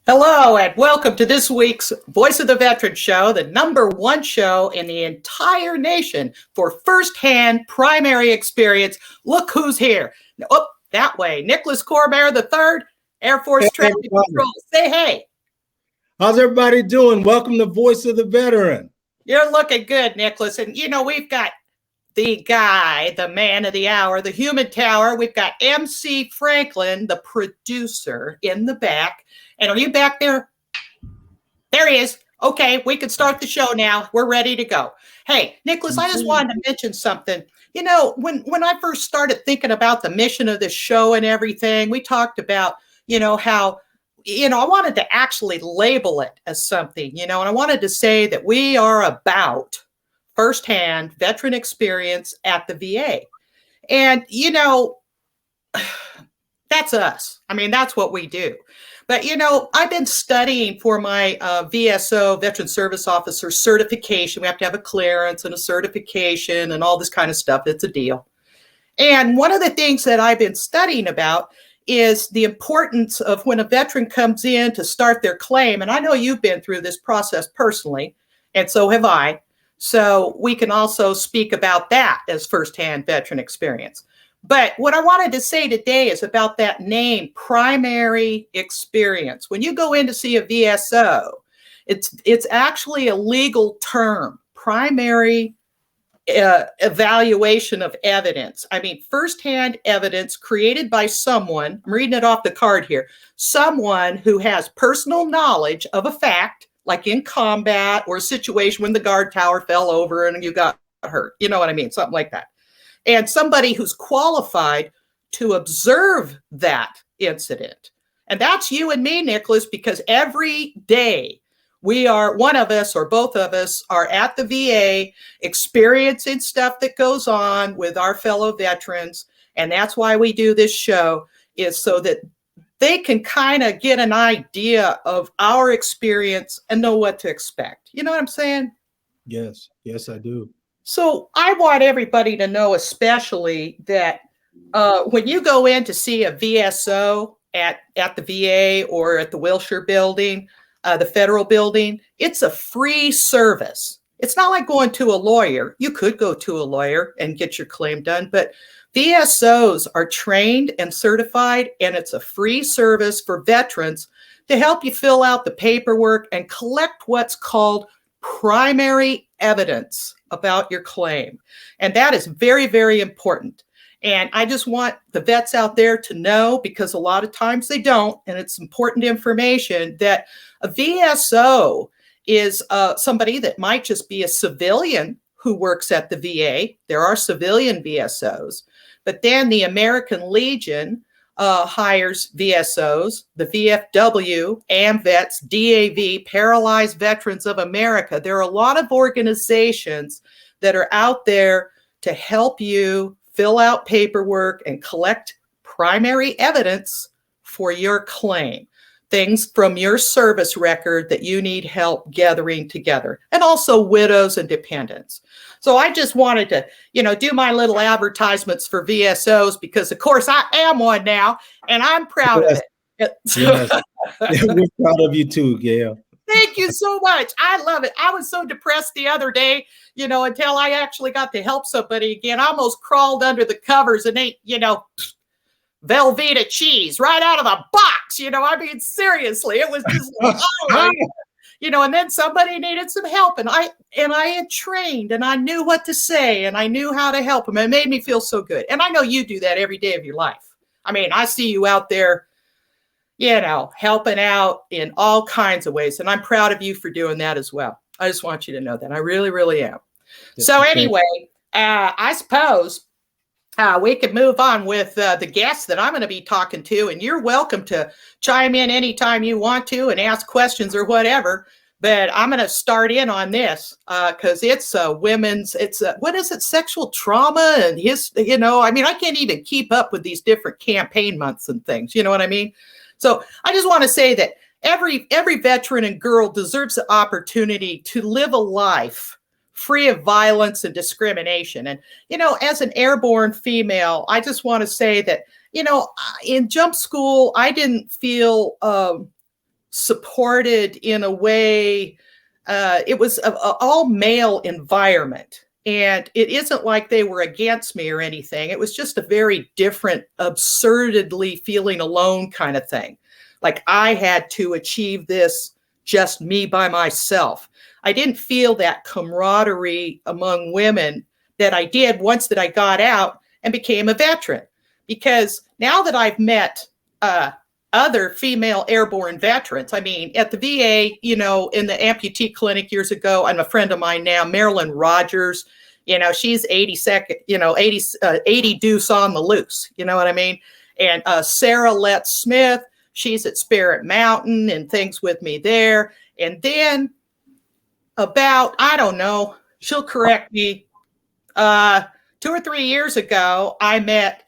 Hello, and welcome to this week's Voice of the Veteran Show, the #1 show in the entire nation for firsthand primary experience. Look who's here. Oh, that way. Nicholas Cormier III, Air Force Traffic Control. Say hey. How's everybody doing? Welcome to Voice of the Veteran. You're looking good, Nicholas. And, we've got the guy, the man of the hour, the human tower. We've got MC Franklin, the producer, in the back. And are you back there? There he is. Okay, we can start the show now. We're ready to go. Hey, Nicholas, I just wanted to mention something. When I first started thinking about the mission of this show and everything, we talked about, how, I wanted to actually label it as something, and I wanted to say that we are about firsthand veteran experience at the VA. And, that's us. I mean, that's what we do. But, I've been studying for my VSO, Veteran Service Officer certification. We have to have a clearance and a certification and all this kind of stuff. It's a deal. And one of the things that I've been studying about is the importance of when a veteran comes in to start their claim. And I know you've been through this process personally, and so have I. So we can also speak about that as firsthand veteran experience. But what I wanted to say today is about that name, primary experience. When you go in to see a VSO, it's actually a legal term, primary evaluation of evidence. I mean, firsthand evidence created by someone, I'm reading it off the card here, someone who has personal knowledge of a fact, like in combat or a situation when the guard tower fell over and you got hurt. You know what I mean? Something like that. And somebody who's qualified to observe that incident. And that's you and me, Nicholas, because every day one of us or both of us are at the VA experiencing stuff that goes on with our fellow veterans. And that's why we do this show, is so that they can kind of get an idea of our experience and know what to expect. You know what I'm saying? Yes, I do. So I want everybody to know, especially that when you go in to see a VSO at the VA or at the Wilshire building, the federal building, it's a free service. It's not like going to a lawyer. You could go to a lawyer and get your claim done, but VSOs are trained and certified, and it's a free service for veterans to help you fill out the paperwork and collect what's called primary evidence about your claim. And that is very, very important. And I just want the vets out there to know, because a lot of times they don't, and it's important information, that a VSO is somebody that might just be a civilian who works at the VA. There are civilian VSOs, but then the American Legion hires VSOs, the VFW, AMVETS, DAV, Paralyzed Veterans of America. There are a lot of organizations that are out there to help you fill out paperwork and collect primary evidence for your claim. Things from your service record that you need help gathering together, and also widows and dependents. So I just wanted to, do my little advertisements for VSOs, because of course I am one now, and I'm proud of it. Yes. We're proud of you too, Gail. Thank you so much. I love it. I was so depressed the other day, until I actually got to help somebody again. I almost crawled under the covers and ate, Velveeta cheese right out of the box. I mean, seriously, it was just, and then somebody needed some help, and I had trained, and I knew what to say, and I knew how to help them. It made me feel so good. And I know you do that every day of your life. I mean, I see you out there, helping out in all kinds of ways. And I'm proud of you for doing that as well. I just want you to know that. I really, really am. Yes, so anyway, I suppose we can move on with the guests that I'm going to be talking to. And you're welcome to chime in anytime you want to and ask questions or whatever. But I'm going to start in on this because it's what is it? Sexual trauma and I can't even keep up with these different campaign months and things. You know what I mean? So I just want to say that every veteran and girl deserves the opportunity to live a life free of violence and discrimination. And, as an airborne female, I just want to say that, in jump school, I didn't feel supported in a way. It was an all male environment, and it isn't like they were against me or anything. It was just a very different, absurdly feeling alone kind of thing. Like I had to achieve this just me by myself. I didn't feel that camaraderie among women that I did once that I got out and became a veteran. Because now that I've met other female airborne veterans, I mean, at the VA, you know, in the amputee clinic years ago, I'm a friend of mine now, Marilyn Rogers, you know, she's 82nd, you know, 80 deuce on the loose, you know what I mean? And Sarah Letts Smith, she's at Spirit Mountain and things with me there. And then about, I don't know, she'll correct me, 2 or 3 years ago, I met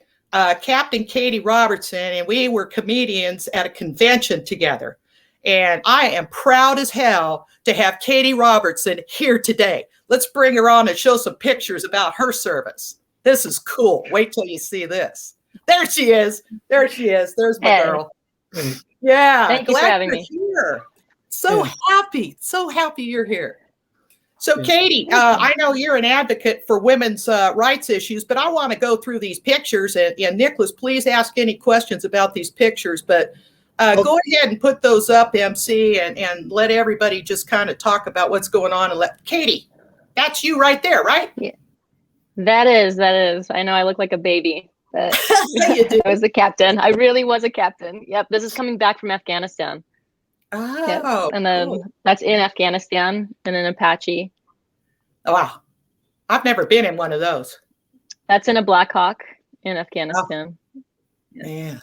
Captain Katy Robertson, and we were comedians at a convention together. And I am proud as hell to have Katy Robertson here today. Let's bring her on and show some pictures about her service. This is cool. Wait till you see this. There she is. There she is. There's my girl. Yeah. Thank you for having me. Here. So happy. So happy you're here. So, Katy, I know you're an advocate for women's rights issues, but I want to go through these pictures. And Nicholas, please ask any questions about these pictures. But go ahead and put those up, MC, and let everybody just kind of talk about what's going on. And let Katy, that's you right there, right? Yeah, that is. I know I look like a baby, but You do. I was a captain. I really was a captain. Yep. This is coming back from Afghanistan. Oh, yep. And then cool. That's in Afghanistan in an Apache. Oh, wow. I've never been in one of those. That's in a Black Hawk in Afghanistan. Oh, yeah.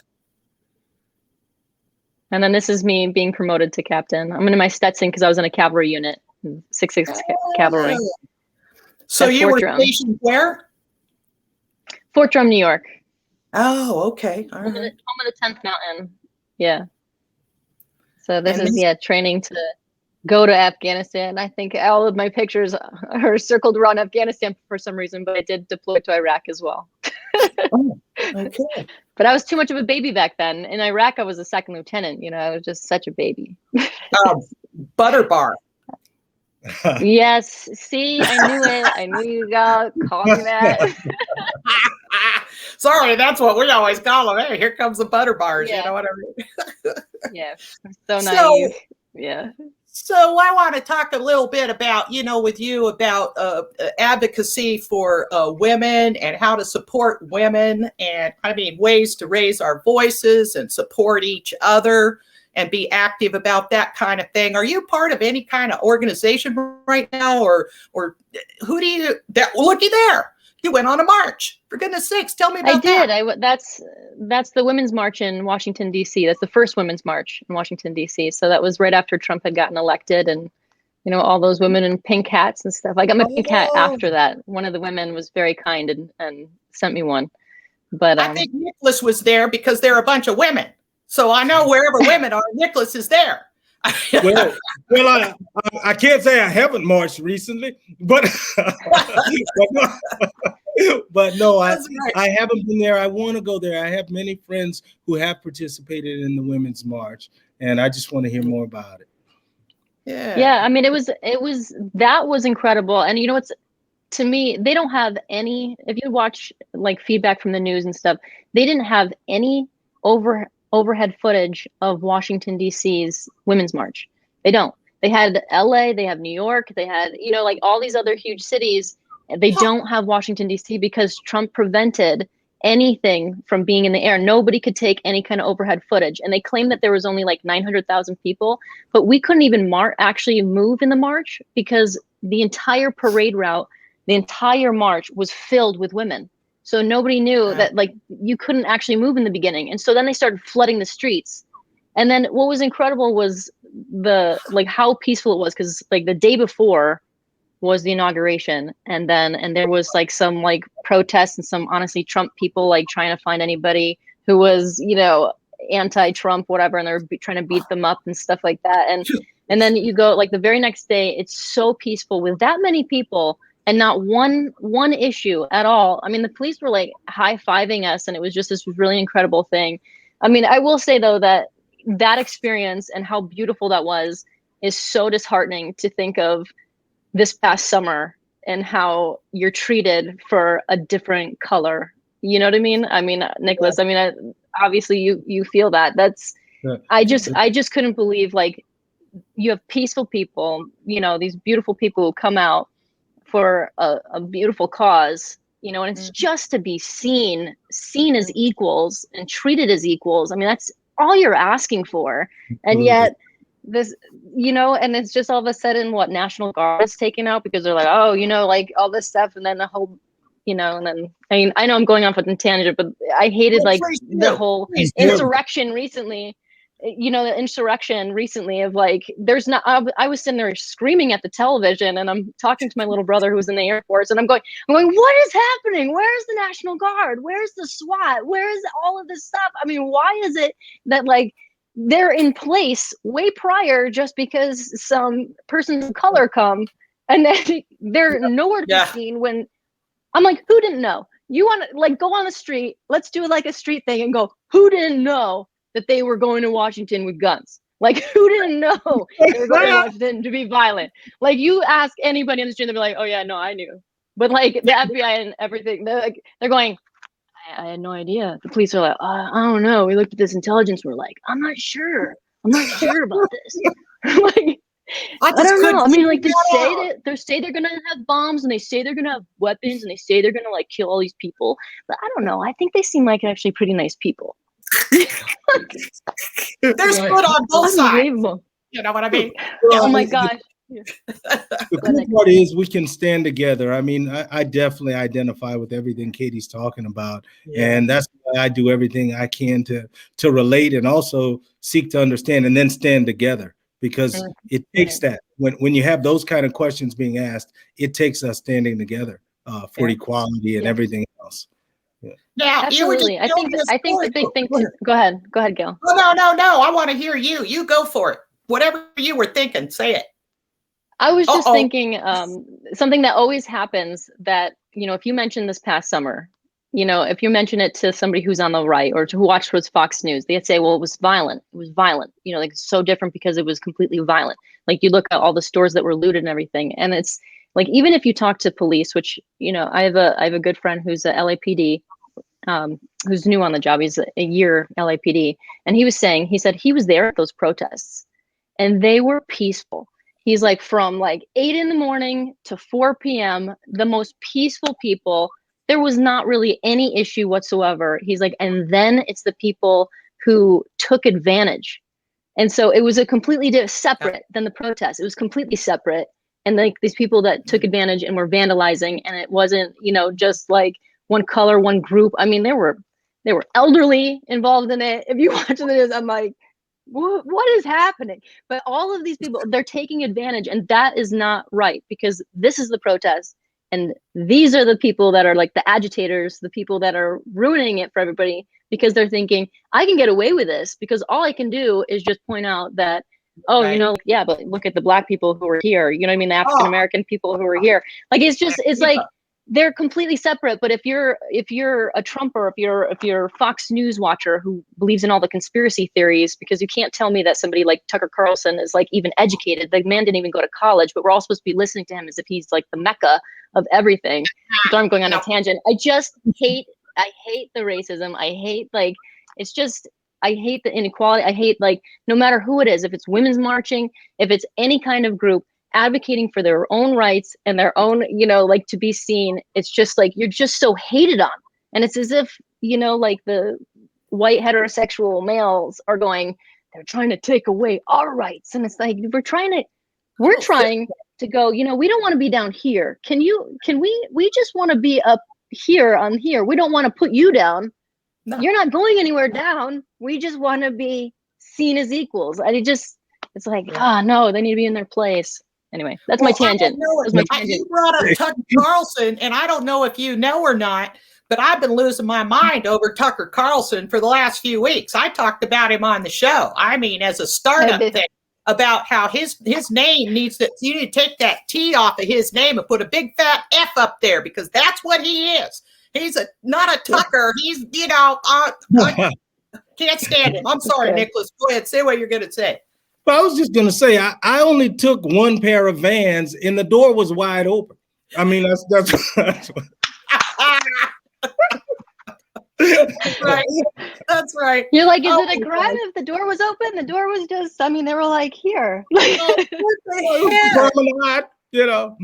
And then this is me being promoted to captain. I'm in my Stetson because I was in a cavalry unit, 6/6 Cavalry. So That's you were Fort Drum. stationed where? Fort Drum, New York. Oh, okay. All Home of right. the 10th Mountain. Yeah. So this And is training to go to Afghanistan. I think all of my pictures are circled around Afghanistan for some reason, but I did deploy to Iraq as well. Oh, okay. But I was too much of a baby back then. In Iraq, I was a second lieutenant. You know, I was just such a baby. Butter bar. Yes. See, I knew it. I knew you got call me that. Sorry, that's what we always call them. Hey, here comes the butter bars. Yeah. You know what I mean? Yeah. So naive. Yeah. So I want to talk a little bit about, you know, with you about advocacy for women and how to support women, and I mean ways to raise our voices and support each other and be active about that kind of thing. Are you part of any kind of organization right now, or who do you? Looky there, you went on a march. For goodness sakes, tell me about that. I did. That's the Women's March in Washington, D.C. That's the first Women's March in Washington, D.C. So that was right after Trump had gotten elected, and you know, all those women in pink hats and stuff. I got my pink hat after that. One of the women was very kind and sent me one. But I think Nicholas was there because they're a bunch of women. So I know wherever women are, Nicholas is there. well, I can't say I haven't marched recently, but but no, I haven't been there. I want to go there. I have many friends who have participated in the Women's March, and I just want to hear more about it. Yeah. I mean, that was incredible. And you know, to me, they don't have any, if you watch like feedback from the news and stuff, they didn't have any overhead footage of Washington, D.C.'s Women's March. They don't. They had LA, they have New York, they had, you know, like all these other huge cities. They don't have Washington, D.C. because Trump prevented anything from being in the air. Nobody could take any kind of overhead footage. And they claimed that there was only like 900,000 people, but we couldn't even actually move in the march because the entire parade route, the entire march was filled with women. So nobody knew that like you couldn't actually move in the beginning. And so then they started flooding the streets. And then what was incredible was how peaceful it was, because like the day before was the inauguration, and there was like some like protests and some honestly Trump people like trying to find anybody who was, you know, anti-Trump, whatever, and they're trying to beat them up and stuff like that. And then you go like the very next day, it's so peaceful with that many people. And not one issue at all. I mean, the police were like high-fiving us, and it was just this really incredible thing. I mean, I will say though that that experience and how beautiful that was is so disheartening to think of this past summer and how you're treated for a different color. You know what I mean? I mean, Nicholas, I mean, obviously you feel that. That's, I just couldn't believe, like, you have peaceful people, you know, these beautiful people who come out for a beautiful cause, you know, and it's just to be seen as equals and treated as equals. I mean, that's all you're asking for. And yet this, you know, and it's just all of a sudden what National Guard is taken out because they're like, oh, you know, like all this stuff. And then the whole, you know, and then, I mean, I know I'm going off on a tangent, but I hated like the whole insurrection recently. You know, the insurrection recently of like, there's not, I was sitting there screaming at the television and I'm talking to my little brother who was in the Air Force and I'm going, what is happening? Where's the National Guard? Where's the SWAT? Where's all of this stuff? I mean, why is it that like they're in place way prior just because some persons of color come and then they're nowhere to be seen when I'm like, who didn't know? You want to like go on the street, let's do like a street thing and go, who didn't know that they were going to Washington with guns? Like, who didn't know they were going to Washington to be violent? Like, you ask anybody in the street, they'll be like, oh yeah, no, I knew. But like the FBI and everything, they're going, I had no idea. The police are like, I don't know. We looked at this intelligence. We're like, I'm not sure about this. Like, I don't know. I mean, like they say they're gonna have bombs and they say they're gonna have weapons and they say they're gonna like kill all these people. But I don't know. I think they seem like actually pretty nice people. There's good on both sides. You know what I mean? Oh my gosh. The cool part is we can stand together. I mean, I definitely identify with everything Katie's talking about. And that's why I do everything I can to relate and also seek to understand and then stand together, because it takes that. When you have those kind of questions being asked, it takes us standing together for equality and everything else. Now, absolutely. I think the big thing. Go ahead, Gail. Oh, no. I want to hear you. You go for it. Whatever you were thinking, say it. I was just thinking something that always happens that, you know, if you mention this past summer, you know, if you mention it to somebody who's on the right or who watched was Fox News, they'd say, well, it was violent. It was violent. You know, like it's so different because it was completely violent. Like you look at all the stores that were looted and everything. And it's like, even if you talk to police, which, you know, I have a good friend who's a LAPD, who's new on the job. He's a year LAPD. And he said he was there at those protests and they were peaceful. He's like, from like 8 a.m. to 4 p.m., the most peaceful people. There was not really any issue whatsoever. He's like, and then it's the people who took advantage. And so it was a completely separate than the protest. It was completely separate. And like these people that took advantage and were vandalizing, and it wasn't, you know, just like one color, one group. I mean, there were elderly involved in it. If you watch this, I'm like, what is happening? But all of these people, they're taking advantage, and that is not right, because this is the protest, and these are the people that are like the agitators, the people that are ruining it for everybody, because they're thinking, I can get away with this because all I can do is just point out that, you know, yeah, but look at the Black people who are here, you know what I mean, the African American people who are here. Like it's like they're completely separate. But if you're a Trumper, if you're a Fox News watcher who believes in all the conspiracy theories, because you can't tell me that somebody like Tucker Carlson is like even educated. The man didn't even go to college, but we're all supposed to be listening to him as if he's like the mecca of everything. So I'm going on a tangent. I hate the racism. I hate I hate the inequality. I hate, like, no matter who it is, if it's women's marching, if it's any kind of group advocating for their own rights and their own, you know, like to be seen, it's just like, you're just so hated on. And it's as if, you know, like the white heterosexual males are going, they're trying to take away our rights. And it's like, we're trying to go, you know, we don't want to be down here. We just want to be up here on here. We don't want to put you down. No. You're not going anywhere down. We just want to be seen as equals. It's like, no, they need to be in their place. Anyway, that's my tangent. You brought up Tucker Carlson, and I don't know if you know or not, but I've been losing my mind over Tucker Carlson for the last few weeks. I talked about him on the show. I mean, as a startup thing, about how his name you need to take that T off of his name and put a big fat F up there, because that's what he is. He's not a Tucker. He's, you know, Can't stand him. I'm sorry, Okay. Nicholas. Go ahead. Say what you're going to say. But I was just going to say, I only took one pair of Vans and the door was wide open. I mean, that's Right. That's right. You're like, is it a crime if the door was open? The door was just, I mean, they were like, here. What the heck? You know.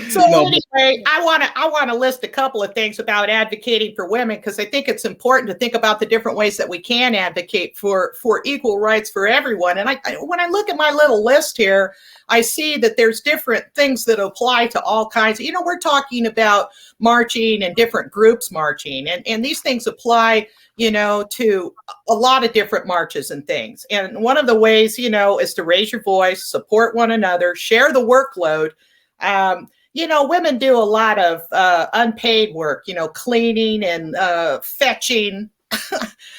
So anyway, I want to list a couple of things about advocating for women, because I think it's important to think about the different ways that we can advocate for equal rights for everyone. And when I look at my little list here, I see that there's different things that apply to all kinds. You know, we're talking about marching and different groups marching, and these things apply, you know, to a lot of different marches and things. And one of the ways, you know, is to raise your voice, support one another, share the workload. You know, women do a lot of unpaid work, you know, cleaning and fetching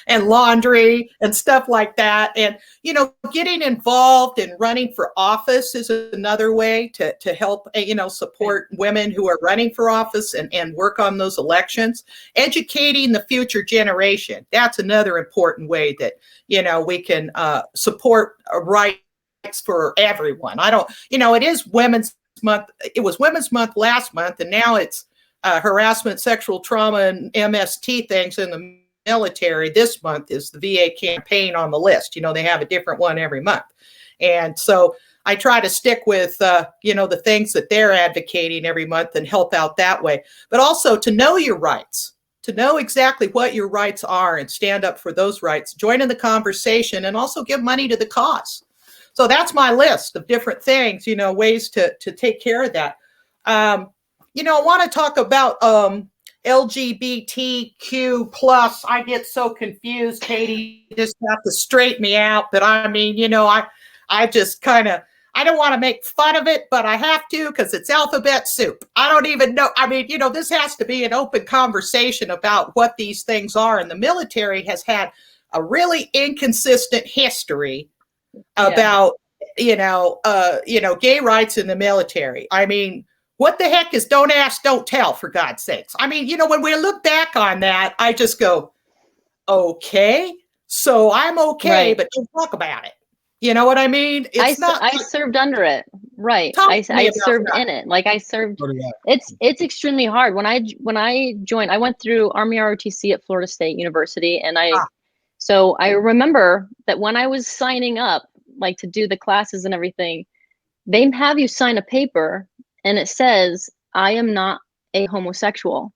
and laundry and stuff like that. And, you know, getting involved in running for office is another way to help, you know, support women who are running for office and work on those elections. Educating the future generation. That's another important way that, you know, we can support rights for everyone. You know, it is Women's Month. It was Women's Month last month, and now it's harassment, sexual trauma, and MST things in the military. This month is the VA campaign on the list. You know, they have a different one every month. And so I try to stick with, you know, the things that they're advocating every month and help out that way. But also to know your rights, to know exactly what your rights are and stand up for those rights, join in the conversation, and also give money to the cause. So that's my list of different things, you know, ways to take care of that. You know, I want to talk about LGBTQ plus. I get so confused, Katy. You just have to straighten me out. But I mean, you know, I just kind of, I don't want to make fun of it, but I have to, because it's alphabet soup. I don't even know. I mean, you know, this has to be an open conversation about what these things are. And the military has had a really inconsistent history about, you know, gay rights in the military. I mean, what the heck is don't ask, don't tell, for God's sakes? I mean, you know, when we look back on that, I just go, okay, so I'm okay, right, but don't talk about it. You know what I mean? I served under it. Right. I served in it. Like I served. It's extremely hard. When I joined, I went through Army ROTC at Florida State University, and so I remember that when I was signing up, like to do the classes and everything, they have you sign a paper and it says, I am not a homosexual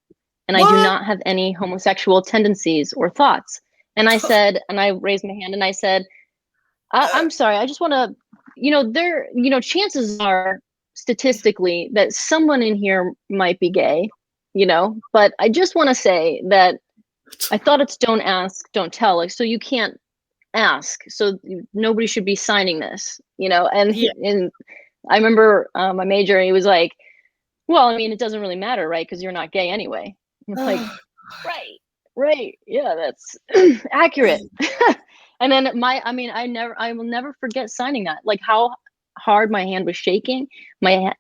and I do not have any homosexual tendencies or thoughts. And I said, and I raised my hand and I said, I'm sorry, I just want to, you know, chances are statistically that someone in here might be gay, you know, but I just want to say that I thought it's don't ask, don't tell. Like, so you can't ask. So nobody should be signing this, you know? And I remember my major, he was like, well, I mean, it doesn't really matter, right? Because you're not gay anyway. I'm like, right. Yeah, that's accurate. And then I will never forget signing that. Like how hard my hand was shaking, my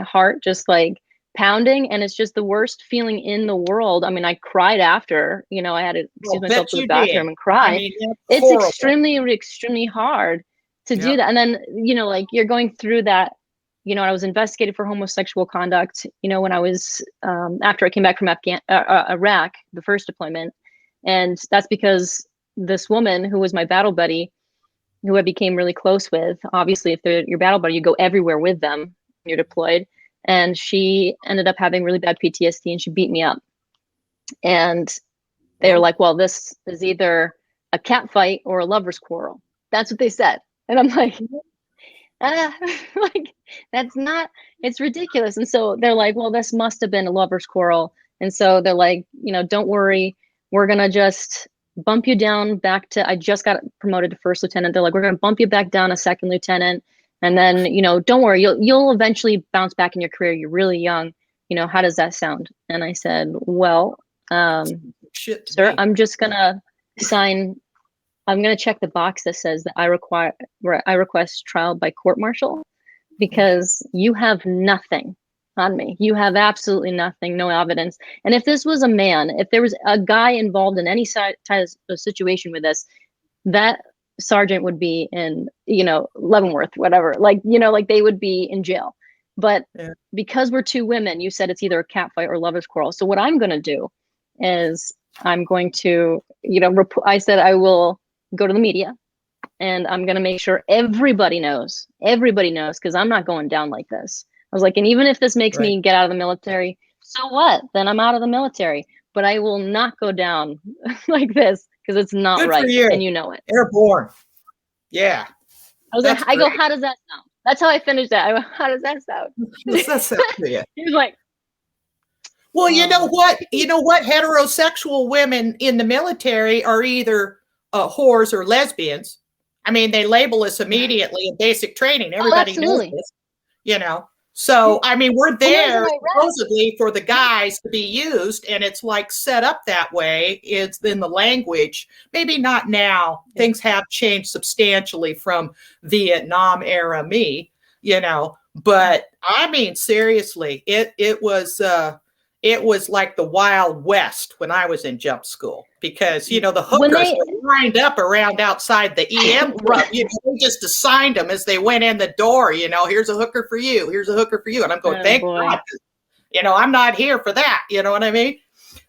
heart just like pounding, and it's just the worst feeling in the world. I mean, I cried after, you know, I had to excuse myself to the bathroom and cry. I mean, it's horrible. extremely hard to do that. And then, you know, like you're going through that, you know, I was investigated for homosexual conduct, you know, when I was, after I came back from Iraq, the first deployment. And that's because this woman who was my battle buddy, who I became really close with, obviously, if they're your battle buddy, you go everywhere with them when you're deployed. And she ended up having really bad PTSD and she beat me up. And they were like, well, this is either a cat fight or a lover's quarrel. That's what they said. And I'm like, like, that's not, it's ridiculous. And so they're like, well, this must have been a lover's quarrel. And so they're like, you know, don't worry, we're going to just bump you down back to, I just got promoted to first lieutenant. They're like, we're going to bump you back down a second lieutenant. And then, you know, don't worry, you'll eventually bounce back in your career. You're really young. You know, how does that sound? And I said, well, sir, I'm just going to sign, I'm going to check the box that says that I request trial by court-martial because you have nothing on me. You have absolutely nothing, no evidence. And if this was a man, if there was a guy involved in any type of situation with this, that sergeant would be in, Leavenworth, whatever. Like, like they would be in jail. But because we're two women, you said it's either a cat fight or lover's quarrel. So what I'm going to do is I'm going to, I said I will go to the media and I'm going to make sure everybody knows, because I'm not going down like this. I was like, and even if this makes me get out of the military, so what? Then I'm out of the military. But I will not go down like this because it's not Good right. for you. And you know it. Airborne. Yeah. I was like, I go, how does that sound? That's how I finished that. I go, how does that sound? Does that sound to you? He was like, well, you know what? Heterosexual women in the military are either whores or lesbians. I mean, they label us immediately in basic training. Everybody knows this, So, I mean, we're there supposedly for the guys to be used, and it's like set up that way. It's in the language. Maybe not now. Things have changed substantially from Vietnam era me, But I mean, seriously, it was like the Wild West when I was in jump school because, the hookers were lined up around outside the EM club. They just assigned them as they went in the door, here's a hooker for you. Here's a hooker for you. And I'm going, thank God, I'm not here for that. You know what I mean?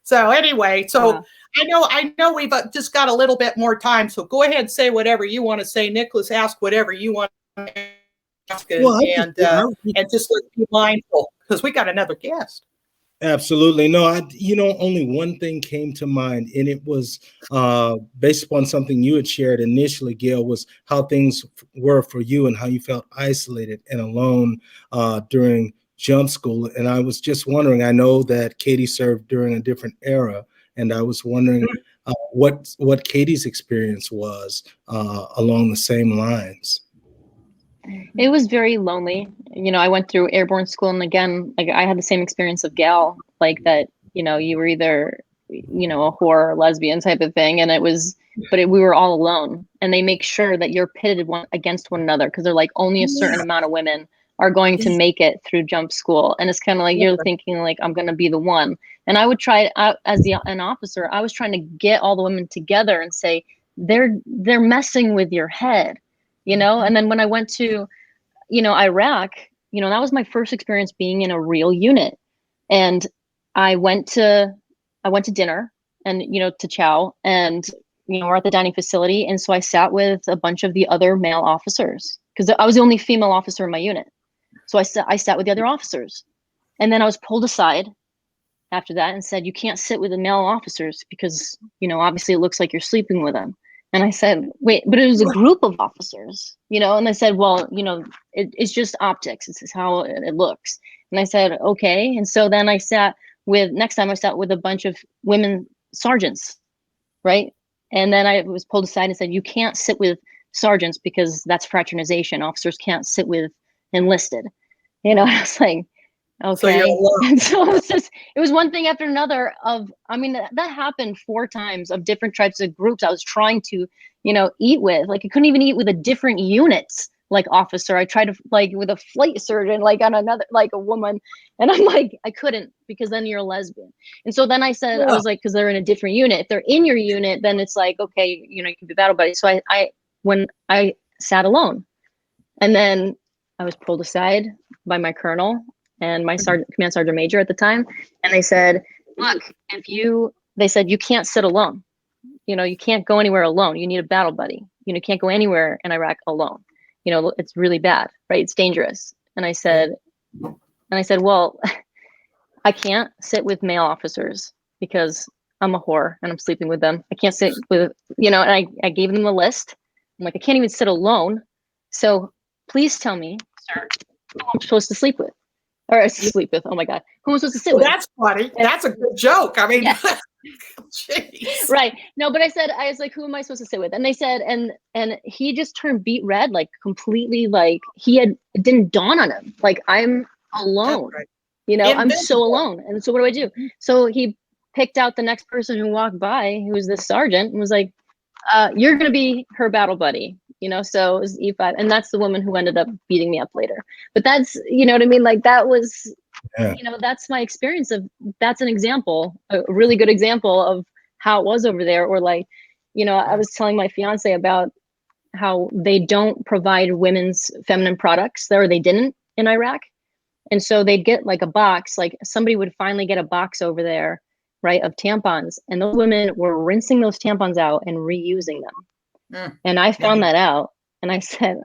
So anyway, I know we've just got a little bit more time. So go ahead and say whatever you want to say. Nicholas, ask whatever you want to ask. And just let's be mindful because we got another guest. Absolutely. No, only one thing came to mind, and it was based upon something you had shared initially, Gail, was how things were for you and how you felt isolated and alone during jump school. And I was just wondering, I know that Katy served during a different era, and I was wondering what Katy's experience was along the same lines. It was very lonely. I went through airborne school, and again, like I had the same experience of Gal, like that, you were either, a whore or lesbian type of thing. And we were all alone, and they make sure that you're pitted against one another. Cause they're like, only a certain amount of women are going to make it through jump school. And it's kind of like, you're thinking like, I'm going to be the one. And I would try as an officer, I was trying to get all the women together and say, they're messing with your head. And then when I went to, Iraq, that was my first experience being in a real unit. And I went to dinner and, to chow, and, we're at the dining facility. And so I sat with a bunch of the other male officers because I was the only female officer in my unit. So I sat with the other officers, and then I was pulled aside after that and said, you can't sit with the male officers because, obviously it looks like you're sleeping with them. And I said, wait, but it was a group of officers, and they said, well, it's just optics. This is how it looks. And I said, okay. And so then next time I sat with a bunch of women sergeants, right? And then I was pulled aside and said, you can't sit with sergeants because that's fraternization. Officers can't sit with enlisted. I was like, okay. And so it was one thing after another that happened 4 times of different types of groups I was trying to, eat with. Like I couldn't even eat with a different units like officer. I tried to with a flight surgeon, like on another, like a woman. And I'm like, I couldn't, because then you're a lesbian. And so then I said, I was like, cause they're in a different unit. If they're in your unit, then it's like, okay, you can be battle buddies. So when I sat alone, and then I was pulled aside by my colonel and my command sergeant major at the time. And they said, look, they said, you can't sit alone. You can't go anywhere alone. You need a battle buddy. You can't go anywhere in Iraq alone. It's really bad, right? It's dangerous. And I said, well, I can't sit with male officers because I'm a whore and I'm sleeping with them. I can't sit with, and I gave them the list. I'm like, I can't even sit alone. So please tell me, sir, who I'm supposed to sleep with. Or sleep with. Oh my God. Who am I supposed to sit with? That's funny. That's a good joke. I mean, right. No, but I was like, who am I supposed to sit with? And they said, and he just turned beet red, like completely, like it didn't dawn on him. Like I'm alone, I'm so alone. And so what do I do? So he picked out the next person who walked by, who was this sergeant, and was like, you're going to be her battle buddy. So it was E5, and that's the woman who ended up beating me up later. But that's, what I mean? Like that was Yeah. you know, that's my experience of, that's an example, a really good example of how it was over there. Or like, you know, I was telling my fiance about how they don't provide women's feminine products there, or they didn't in Iraq. And so they'd get like a box, like somebody would finally get a box over there, right, of tampons. And those women were rinsing those tampons out and reusing them. And I found that out. And I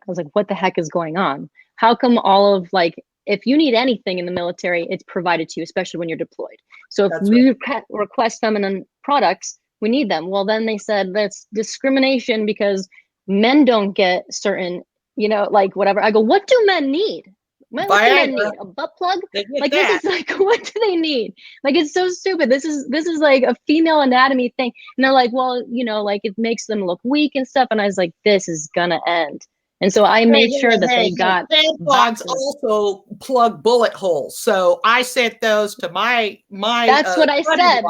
was like, what the heck is going on? How come all of like, if you need anything in the military, it's provided to you, especially when you're deployed. So if we request feminine products, we need them. Well, then they said that's discrimination because men don't get certain, you know, like whatever. I go, what do men need? What do men need? A butt plug? Like this is like, what do they need? Like, it's so stupid. This is like a female anatomy thing. And they're like, well, you know, like it makes them look weak and stuff. And I was like, this is gonna end. And so I made sure that they got tampons also plug bullet holes. So I sent those to my That's what I said.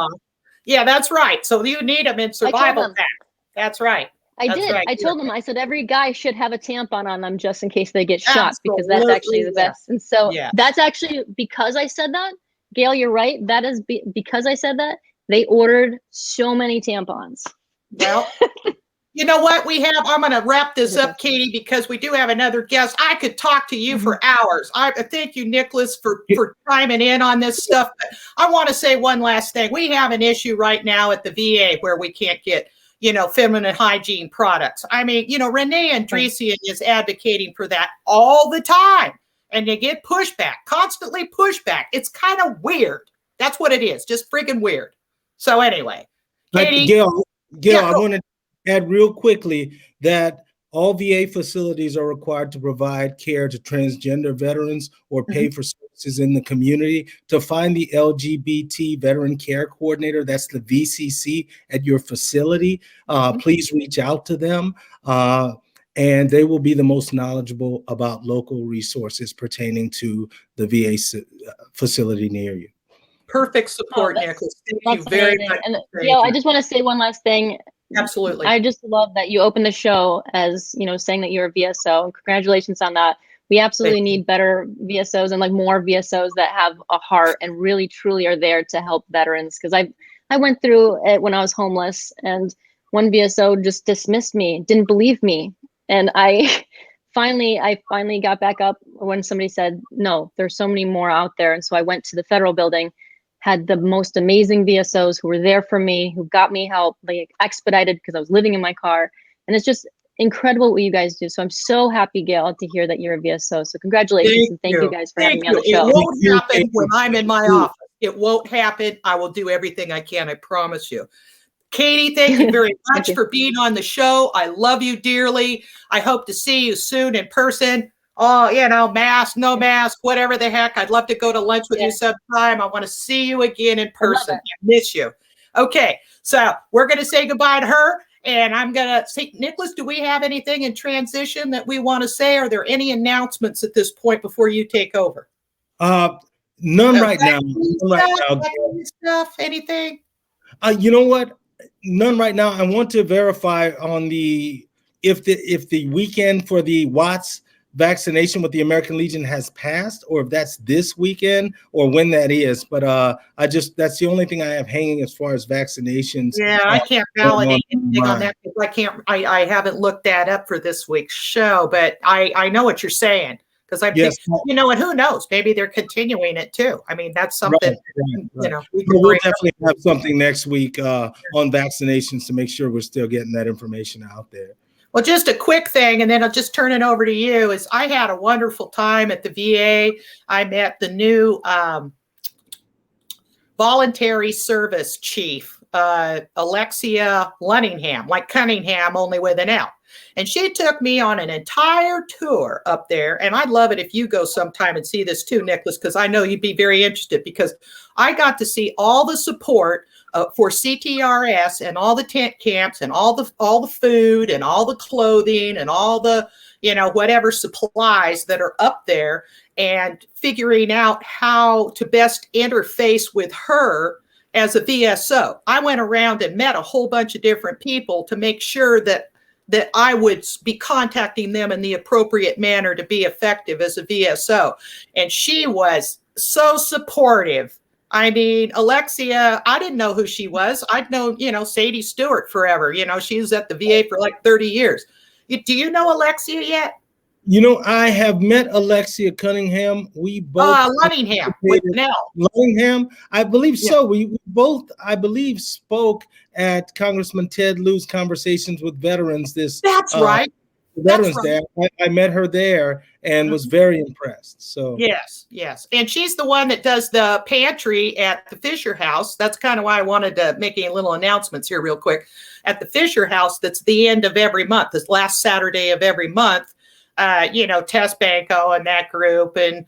Yeah, that's right. So you need them in survival pack. That's right. I did. Right. I told them, I said, every guy should have a tampon on them just in case they get shot, because that's actually the best. And so that's actually, because I said that, Gail, you're right. That is because I said that, they ordered so many tampons. Well, you know what we have? I'm going to wrap this up, Katy, because we do have another guest. I could talk to you for hours. I thank you, Nicholas, for chiming in on this stuff. But I want to say one last thing. We have an issue right now at the VA where we can't get, you know, feminine hygiene products. I mean, you know, Renee Andresian is advocating for that all the time. And you get pushback, constantly pushback. It's kind of weird. That's what it is. Just freaking weird. So anyway, Katy, Gail, I want to add real quickly that all VA facilities are required to provide care to transgender veterans or pay for services in the community. To find the LGBT Veteran Care Coordinator, that's the VCC at your facility, please reach out to them. And they will be the most knowledgeable about local resources pertaining to the VA facility near you. Perfect support, Nicholas. Thank you very much. And Gail, I just want to say one last thing. Absolutely. I just love that you opened the show as, you know, saying that you're a VSO. Congratulations on that. We absolutely need better VSOs and like more VSOs that have a heart and really truly are there to help veterans. Because I went through it when I was homeless, and one VSO just dismissed me, didn't believe me. And I finally got back up when somebody said, no, there's so many more out there. And so I went to the federal building, had the most amazing VSOs who were there for me, who got me help, like expedited, because I was living in my car. And it's just incredible what you guys do. So I'm so happy, Gail, to hear that you're a VSO. So congratulations, and thank you guys for having me on the show. It won't happen when I'm in my office. It won't happen. I will do everything I can. I promise you. Katy, thank you very much for being on the show. I love you dearly. I hope to see you soon in person. Oh, you know, mask, no mask, whatever the heck. I'd love to go to lunch with you sometime. I want to see you again in person. I miss you. Okay, so we're going to say goodbye to her. And I'm going to say, Nicholas, do we have anything in transition that we want to say? Are there any announcements at this point before you take over? None right now. Stuff, anything? You know what? None right now. I want to verify on if the weekend for the Watts vaccination with the American Legion has passed, or if that's this weekend, or when that is. But that's the only thing I have hanging as far as vaccinations. Yeah, I can't validate anything on that because I haven't looked that up for this week's show, but I know what you're saying. Because I'm thinking, you know, and who knows? Maybe they're continuing it too. I mean, that's something, you know. We'll definitely have something next week on vaccinations to make sure we're still getting that information out there. Well, just a quick thing, and then I'll just turn it over to you, is I had a wonderful time at the VA. I met the new voluntary service chief, Alexia Lunningham, like Cunningham, only with an L. And she took me on an entire tour up there. And I'd love it if you go sometime and see this too, Nicholas, because I know you'd be very interested, because I got to see all the support for CTRS and all the tent camps and all the food and all the clothing and all the, you know, whatever supplies that are up there, and figuring out how to best interface with her as a VSO. I went around and met a whole bunch of different people to make sure that I would be contacting them in the appropriate manner to be effective as a VSO. And she was so supportive. I mean, Alexia, I didn't know who she was. I'd known, Sadie Stewart forever. She was at the VA for like 30 years. Do you know Alexia yet? I have met Alexia Cunningham. We both Lunningham with Nell. Lunningham, I believe so. We both, I believe, spoke at Congressman Ted Lieu's Conversations with Veterans. That's right. Veterans Day. I met her there and was very impressed. So yes, and she's the one that does the pantry at the Fisher House. That's kind of why I wanted to make a little announcements here real quick. At the Fisher House, that's the end of every month, this last Saturday of every month. Tess Banco and that group, and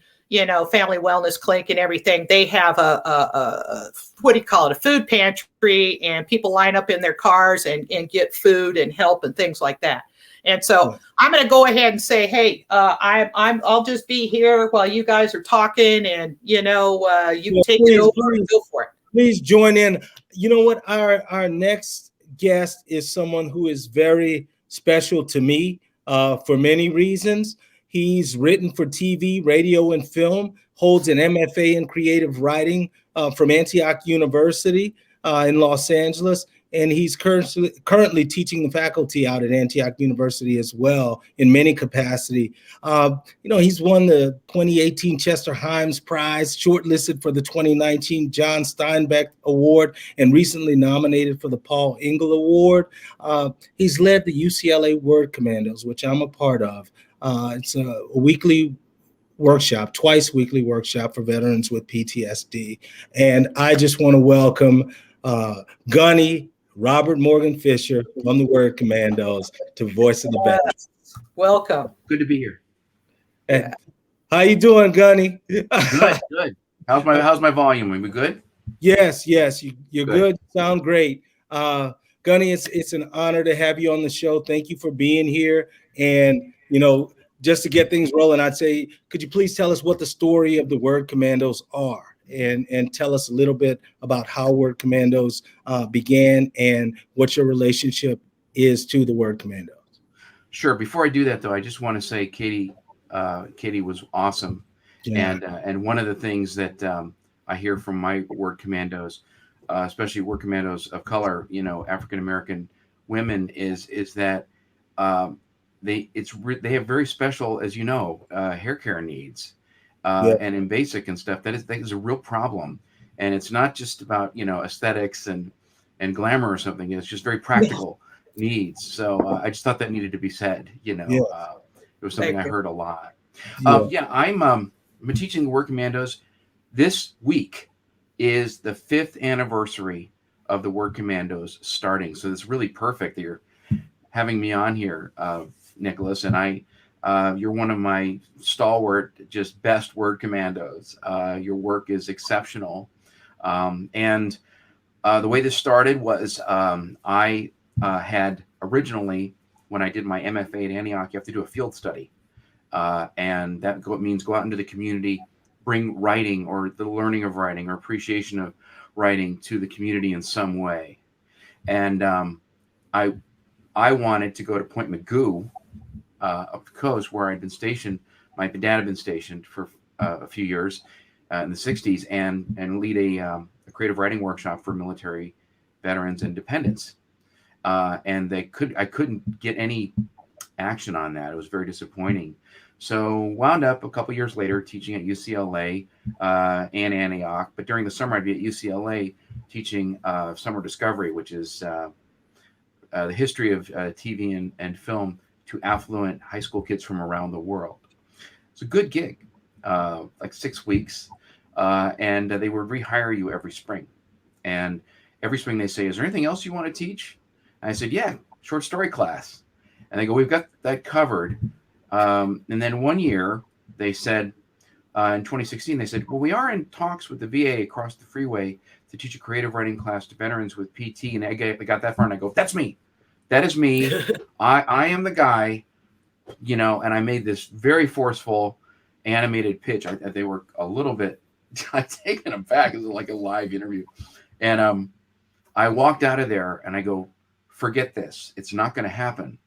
Family Wellness Clinic and everything. They have a what do you call it? A food pantry, and people line up in their cars and get food and help and things like that. And so I'm going to go ahead and say, hey, I'll just be here while you guys are talking, and you take it over and go for it. Please join in. You know what? Our next guest is someone who is very special to me for many reasons. He's written for TV, radio, and film. Holds an MFA in creative writing from Antioch University in Los Angeles. And he's currently teaching the faculty out at Antioch University as well in many capacity. He's won the 2018 Chester Himes Prize, shortlisted for the 2019 John Steinbeck Award, and recently nominated for the Paul Engel Award. He's led the UCLA Word Commandos, which I'm a part of. It's a weekly workshop, twice weekly workshop for veterans with PTSD. And I just want to welcome Gunny Robert Morgan Fisher from the Word Commandos to Voice of the Veterans. Welcome. Good to be here. And how you doing, Gunny? Good. How's my volume? Are we good? Yes. You're good. Sound great. Gunny, it's an honor to have you on the show. Thank you for being here. And just to get things rolling, I'd say, could you please tell us what the story of the Word Commandos are? And tell us a little bit about how Word Commandos began and what your relationship is to the Word Commandos. Sure. Before I do that, though, I just want to say Katy was awesome. Yeah. And one of the things that I hear from my Word Commandos, especially Word Commandos of color, African-American women, is that they have very special, as hair care needs. And in basic and stuff, that is a real problem. And it's not just about, aesthetics and glamour or something. It's just very practical needs. So I just thought that needed to be said, It was something I heard a lot. I'm teaching the Word Commandos. This week is the 5th anniversary of the Word Commandos starting. So it's really perfect that you're having me on here, Nicholas, and you're one of my stalwart, just best Word Commandos. Your work is exceptional. And the way this started was I had originally, when I did my MFA at Antioch, you have to do a field study. And that means go out into the community, bring writing or the learning of writing or appreciation of writing to the community in some way. And I wanted to go to Point Magoo, up the coast where I'd been stationed. My dad had been stationed for a few years in the 60s and lead a creative writing workshop for military veterans and dependents. And I couldn't get any action on that. It was very disappointing. So wound up a couple years later teaching at UCLA and Antioch. But during the summer, I'd be at UCLA teaching Summer Discovery, which is the history of TV and film to affluent high school kids from around the world. It's a good gig, like 6 weeks. And they would rehire you every spring. And every spring they say, is there anything else you want to teach? And I said, yeah, short story class. And they go, we've got that covered. And then one year they said, in 2016, they said, well, we are in talks with the VA across the freeway to teach a creative writing class to veterans with PT. And I got that far and I go, that's me. That is me. I am the guy, and I made this very forceful animated pitch. They were a little bit taken aback. It was like a live interview. And I walked out of there and I go, forget this. It's not going to happen.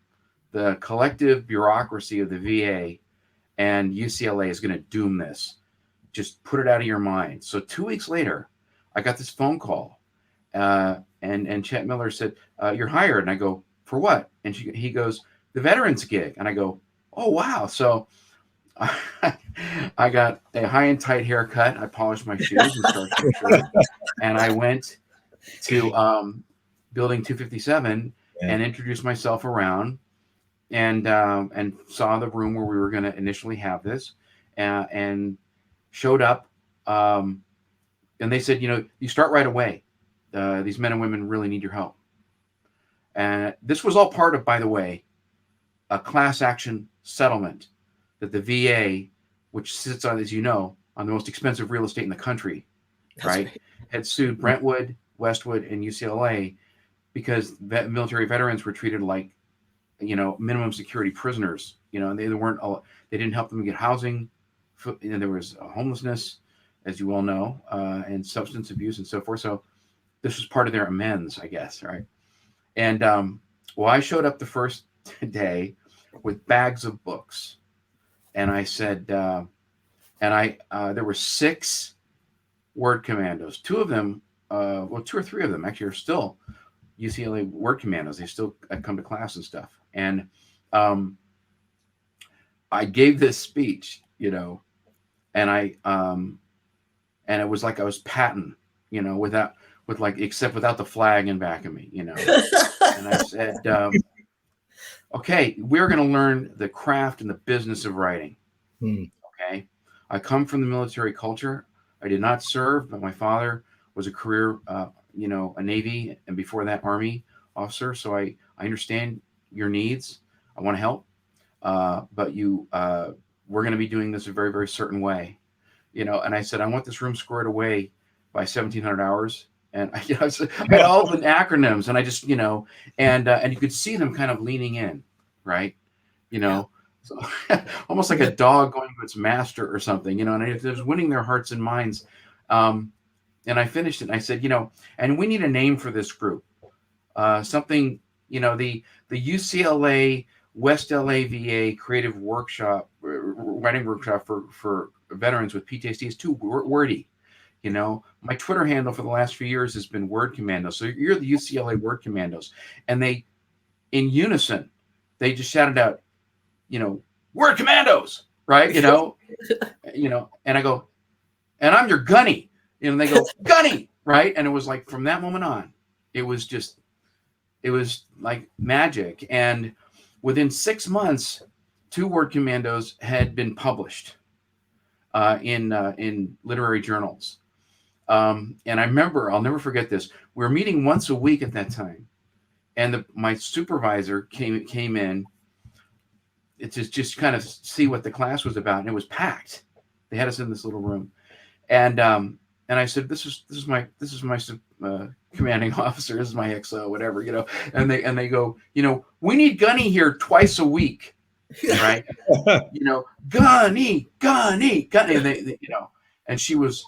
The collective bureaucracy of the VA and UCLA is going to doom this. just put it out of your mind. So 2 weeks later, I got this phone call, and Chet Miller said, "You're hired." And I go, "For what?" And he goes, "The veterans gig." And I go, "Oh, wow." So I got a high and tight haircut. I polished my shoes and starched my shirt, and I went to building 257 and introduced myself around, and saw the room where we were going to initially have this, and showed up, and they said, you start right away. These men and women really need your help. And this was all part of, by the way, a class action settlement that the VA, which sits on, as you know, on the most expensive real estate in the country, right, had sued Brentwood, Westwood, and UCLA because military veterans were treated like, minimum security prisoners. And they didn't help them get housing. There was homelessness, as you well know, and substance abuse and so forth. So this was part of their amends, I guess, right? And I showed up the first day with bags of books, and I said, there were 6 word commandos. 2 of them, 2 or 3 of them actually are still UCLA word commandos. They still come to class and stuff. And I gave this speech, and and it was like I was Patton, except without the flag in back of me, And I said, okay, we're going to learn the craft and the business of writing. Okay. I come from the military culture. I did not serve, but my father was a career, a Navy, and before that Army officer. So I understand your needs. I want to help. But we're going to be doing this a very, very certain way, And I said, I want this room squared away by 1700 hours. And I had all the acronyms, and I just, and you could see them kind of leaning in, right? So, almost like a dog going to its master or something, and it was winning their hearts and minds. And I finished it, and I said, and we need a name for this group. Something, the UCLA West LA VA creative workshop, writing workshop for veterans with PTSD is too wordy. My Twitter handle for the last few years has been Word Commandos. So you're the UCLA Word Commandos. And they, in unison, they just shouted out, Word Commandos, right? And I go, and I'm your gunny. And they go, gunny, right? And it was like, from that moment on, it was like magic. And within 6 months, 2 Word Commandos had been published in literary journals. And I remember, I'll never forget this. We were meeting once a week at that time, and my supervisor came in to just kind of see what the class was about, and it was packed. They had us in this little room, and I said, "This is my commanding officer. This is my XO, whatever, And they go, we need Gunny here twice a week, right? Gunny, and they and she was.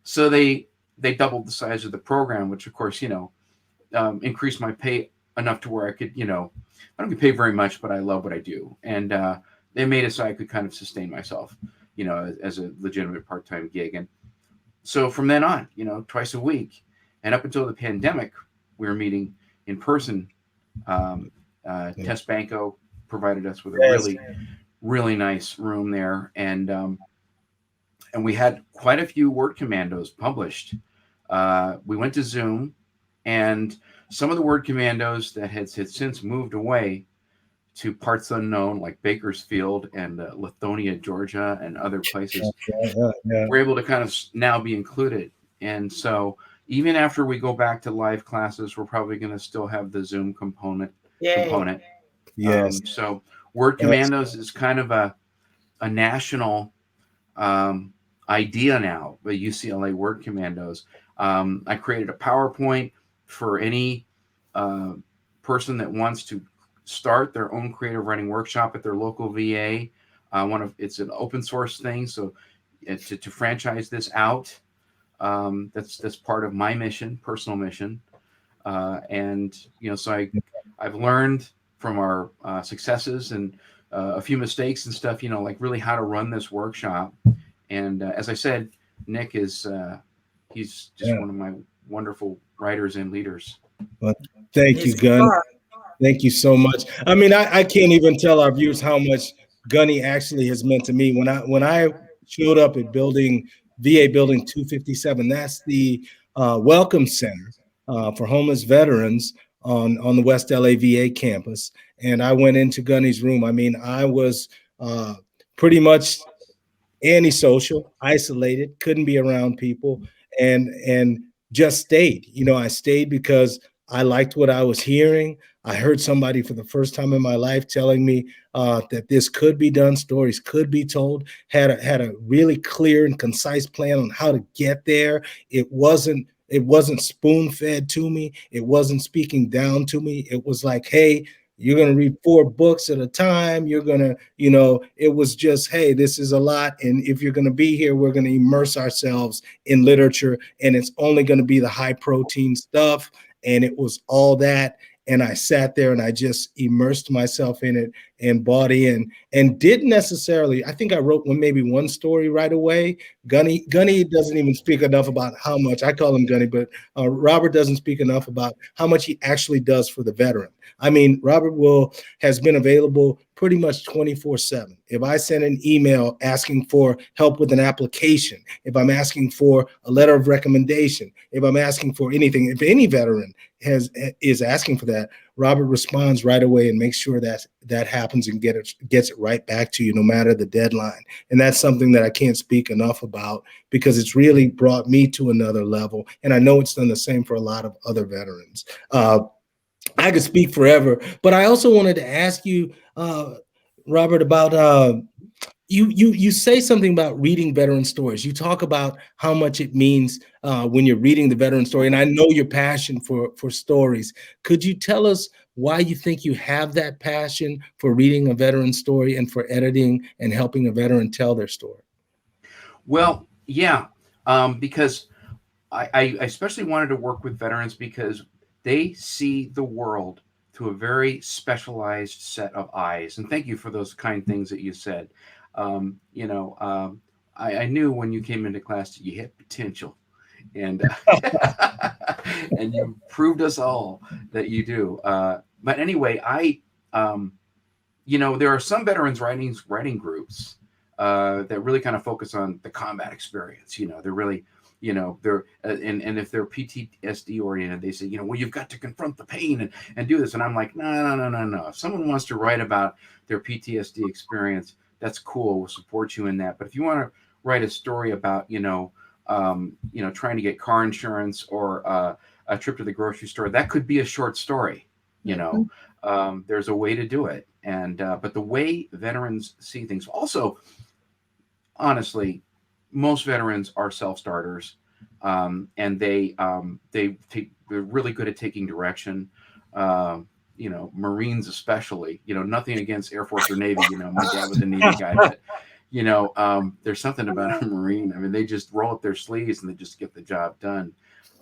So they doubled the size of the program, which of course, increased my pay enough to where I could, I don't get paid very much, but I love what I do. And they made it so I could kind of sustain myself, as a legitimate part-time gig. And so from then on, twice a week, and up until the pandemic, we were meeting in person. Tess Banco provided us with a really, really nice room there. And we had quite a few Word Commandos published. We went to Zoom, and some of the Word Commandos that had since moved away to parts unknown, like Bakersfield and Lithonia, Georgia, and other places, were able to kind of now be included. And so even after we go back to live classes, we're probably going to still have the Zoom component. Yes. So Word Commandos is kind of a national idea now, the UCLA Word Commandos. I created a PowerPoint for any person that wants to start their own creative writing workshop at their local VA. It's an open source thing, so to franchise this out, that's part of my mission, personal mission. And so I've learned from our successes and a few mistakes and stuff, like really how to run this workshop. And as I said, Nick is he's just one of my wonderful writers and leaders. Well, thank you, Gunny. Thank you so much. I mean, I can't even tell our viewers how much Gunny actually has meant to me. When I showed up at VA Building 257, that's the Welcome Center for homeless veterans on the West LA VA campus. And I went into Gunny's room. I mean, I was pretty much antisocial, isolated, couldn't be around people, and just stayed. You know, I stayed because I liked what I was hearing. I heard somebody for the first time in my life telling me that this could be done, stories could be told, had a really clear and concise plan on how to get there. It wasn't spoon-fed to me. It wasn't speaking down to me. It was like, hey, you're going to read 4 books at a time. You're going to, it was just, hey, this is a lot. And if you're going to be here, we're going to immerse ourselves in literature. And it's only going to be the high protein stuff. And it was all that. And I sat there and I just immersed myself in it and bought in and didn't necessarily, I think I wrote maybe one story right away. Gunny doesn't even speak enough about how much, I call him Gunny, but Robert doesn't speak enough about how much he actually does for the veteran. I mean, Robert has been available pretty much 24/7. If I send an email asking for help with an application, if I'm asking for a letter of recommendation, if I'm asking for anything, if any veteran is asking for that, Robert responds right away and makes sure that happens and gets it right back to you, no matter the deadline. And that's something that I can't speak enough about because it's really brought me to another level. And I know it's done the same for a lot of other veterans. I could speak forever, but I also wanted to ask you, Robert, about you say something about reading veteran stories. You talk about how much it means when you're reading the veteran story, and I know your passion for stories. Could you tell us why you think you have that passion for reading a veteran story and for editing and helping a veteran tell their story? Well, yeah, because I especially wanted to work with veterans because they see the world through a very specialized set of eyes. And thank you for those kind things that you said. I knew when you came into class that you had potential, and and you proved us all that you do. But anyway, there are some veterans writing groups that really kind of focus on the combat experience. They're really, they're and if they're PTSD oriented, they say, well, you've got to confront the pain and do this. And I'm like, no. If someone wants to write about their PTSD experience, that's cool. We'll support you in that. But if you want to write a story about, trying to get car insurance or a trip to the grocery store, that could be a short story. There's a way to do it. And but the way veterans see things, also, honestly, most veterans are self-starters, and they're really good at taking direction. Marines especially. Nothing against Air Force or Navy. My dad was a Navy guy, but there's something about a Marine. I mean, they just roll up their sleeves and they just get the job done.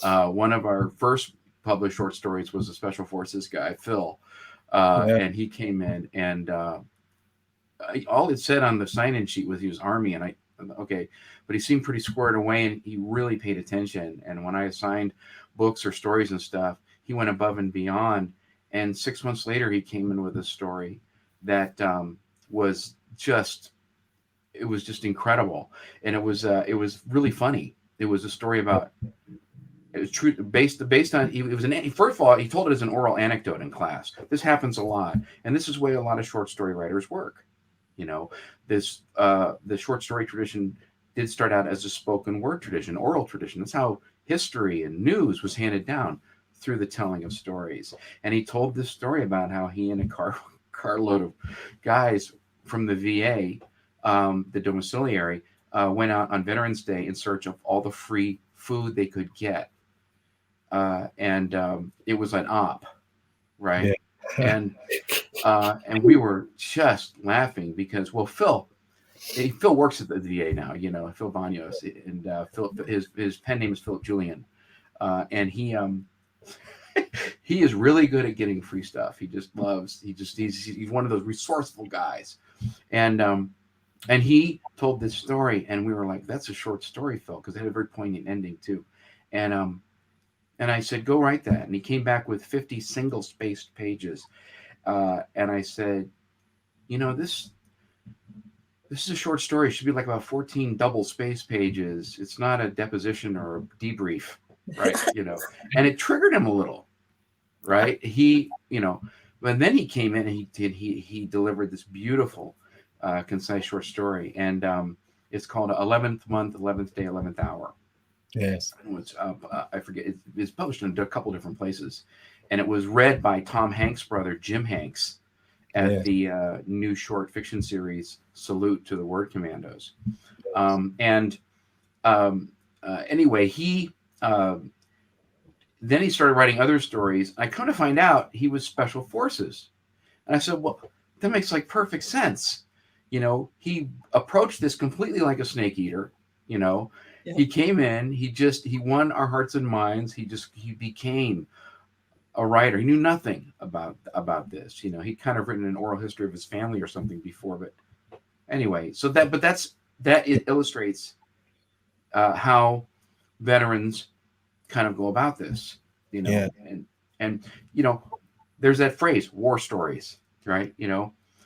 One of our first published short stories was a Special Forces guy, Phil, and he came in and all it said on the sign-in sheet was he was Army, and but he seemed pretty squared away and he really paid attention. And when I assigned books or stories and stuff, he went above and beyond. And 6 months later, he came in with a story that was just incredible. And it was really funny. It was a story about, it was true, based on, first of all, he told it as an oral anecdote in class. This happens a lot. And this is the way a lot of short story writers work. The short story tradition did start out as a spoken word tradition, oral tradition. That's how history and news was handed down, through the telling of stories. And he told this story about how he and a carload of guys from the VA, the domiciliary, went out on Veterans Day in search of all the free food they could get. And it was an op, right? Yeah. And we were just laughing because, well, Phil works at the VA now, Phil Banos, and Phil, his pen name is Philip Julian. And he is really good at getting free stuff. He's one of those resourceful guys. And And he told this story, and we were like, "That's a short story, Phil," because it had a very poignant ending too. And I said, "Go write that." And he came back with 50 single-spaced pages. And I said, this is a short story. It should be like about 14 double-spaced pages. It's not a deposition or a debrief, right? And it triggered him a little, right? But then he came in and he delivered this beautiful, concise short story, and it's called 11th Month, 11th Day, 11th Hour. Yes. It's I forget. It's published in a couple different places, and it was read by Tom Hanks' brother, Jim Hanks, at the new short fiction series Salute to the Word Commandos. Anyway, then he started writing other stories. I come to find out he was Special Forces, and I said, "Well, that makes like perfect sense." He approached this completely like a snake eater. He came in, he won our hearts and minds. He became a writer. He knew nothing about this. He'd kind of written an oral history of his family or something before, but anyway, so that illustrates how veterans kind of go about this, and there's that phrase, war stories, right?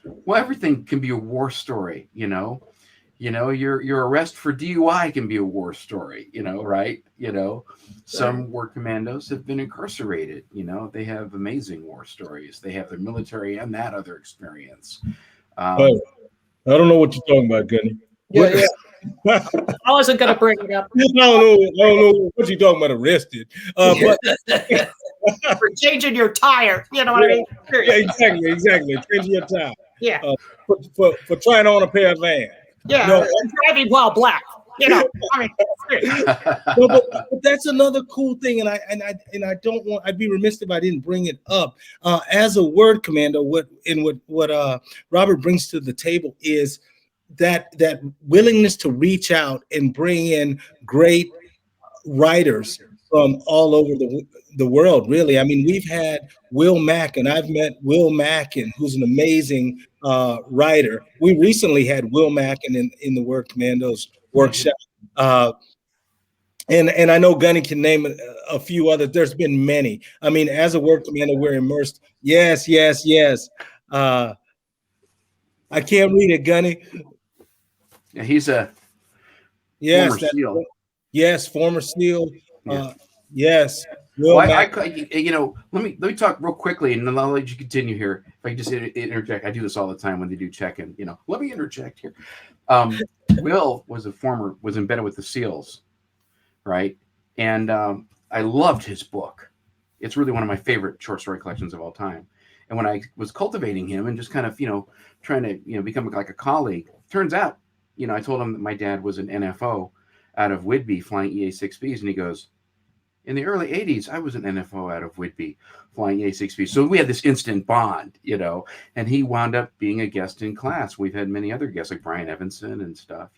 Well, everything can be a war story, your arrest for DUI can be a war story, right? Some war commandos have been incarcerated, they have amazing war stories. They have their military and that other experience. I don't know what you're talking about, Gunny. Yeah. I wasn't going to bring it up. I don't know what you're talking about, arrested. But for changing your tire, you know what I mean? Yeah, exactly. Changing your tire. Yeah. For trying on a pair of Vans. Yeah, driving while black. I mean, but that's another cool thing, and I don't want. I'd be remiss if I didn't bring it up. As a word commando, what Robert brings to the table is that willingness to reach out and bring in great writers from all over the world, really. I mean, we've had Will Mack, and I've met Will Mackin, who's an amazing writer. We recently had Will Mackin in the Word Commandos workshop. And I know Gunny can name a few others. There's been many. I mean, as a Word Commando, we're immersed. Yes. I can't read it, Gunny. Yeah, he's a former SEAL. Yes, former SEAL. Yes. Well, let me talk real quickly, and then I'll let you continue here. If I can just interject, I do this all the time when they do check-in. Let me interject here. Will was embedded with the SEALs, right? And I loved his book. It's really one of my favorite short story collections of all time. And when I was cultivating him and just kind of trying to become like a colleague, turns out I told him that my dad was an NFO out of Whidbey flying EA-6Bs, and he goes, in the early 80s, I was an NFO out of Whidbey flying EA-6Bs. So we had this instant bond, and he wound up being a guest in class. We've had many other guests like Brian Evanson and stuff,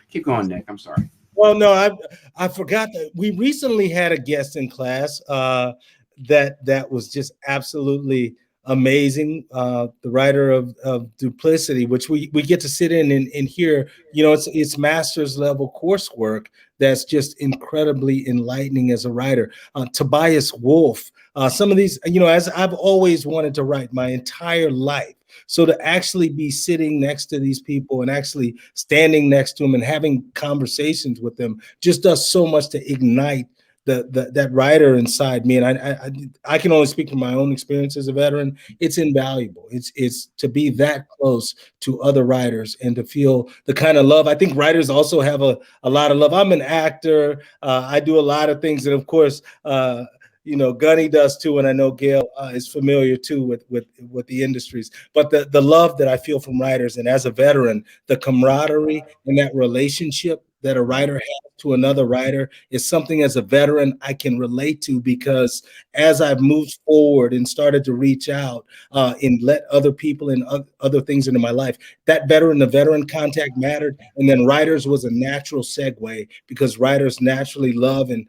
Keep going, Nick. I'm sorry. Well, no, I forgot that we recently had a guest in class that was just absolutely amazing. The writer of Duplicity, which we get to sit in and hear, it's master's level coursework that's just incredibly enlightening as a writer. Tobias Wolff, some of these, as I've always wanted to write my entire life. So to actually be sitting next to these people and actually standing next to them and having conversations with them just does so much to ignite that writer inside me. And I can only speak from my own experience as a veteran. It's invaluable. It's to be that close to other writers and to feel the kind of love. I think writers also have a lot of love. I'm an actor. I do a lot of things. And of course, Gunny does too. And I know Gail is familiar too with the industries, but the love that I feel from writers, and as a veteran, the camaraderie and that relationship that a writer has to another writer is something as a veteran I can relate to, because as I've moved forward and started to reach out and let other people and other things into my life, that veteran contact mattered. And then writers was a natural segue, because writers naturally love and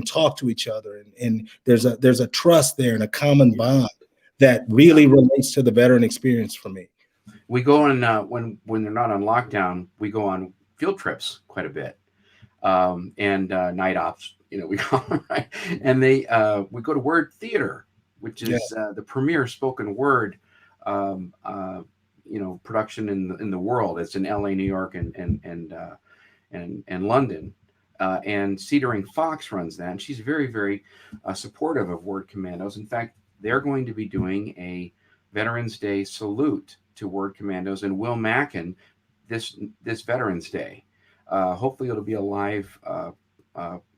talk to each other. And there's a trust there and a common bond that really relates to the veteran experience for me. We go on when they're not on lockdown, we go on field trips quite a bit, and night ops. We call them, right? And we go to Word Theater, which is the premier spoken word production in the world. It's in LA, New York, and London. And Cedering Fox runs that, and she's very, very supportive of Word Commandos. In fact, they're going to be doing a Veterans Day salute to Word Commandos and Will Mackin this Veterans Day. Hopefully, it'll be a live.